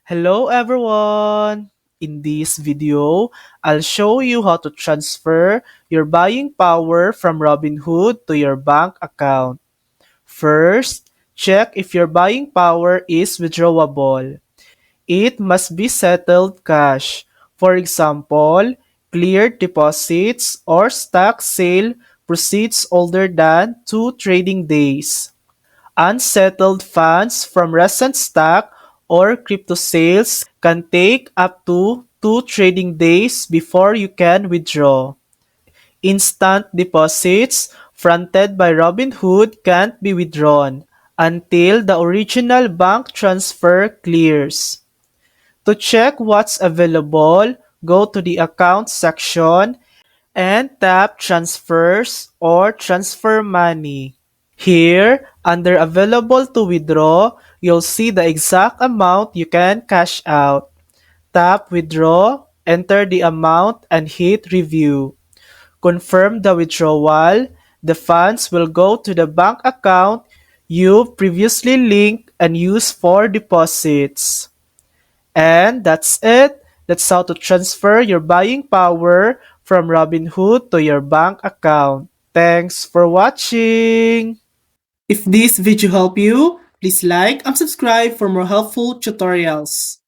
Hello everyone! In this video, I'll show you how to transfer your buying power from Robinhood to your bank account. First, check if your buying power is withdrawable. It must be settled cash. For example, cleared deposits or stock sale proceeds older than 2 trading days. Unsettled funds from recent stock or crypto sales can take up to 2 trading days before you can withdraw. Instant deposits fronted by Robinhood can't be withdrawn until the original bank transfer clears. To check what's available, go to the Account section and tap Transfers or Transfer Money. Here, under Available to Withdraw, you'll see the exact amount you can cash out. Tap Withdraw, enter the amount, and hit Review. Confirm the withdrawal. The funds will go to the bank account you've previously linked and used for deposits. And that's it. That's how to transfer your buying power from Robinhood to your bank account. Thanks for watching! If this video helped you, please like and subscribe for more helpful tutorials.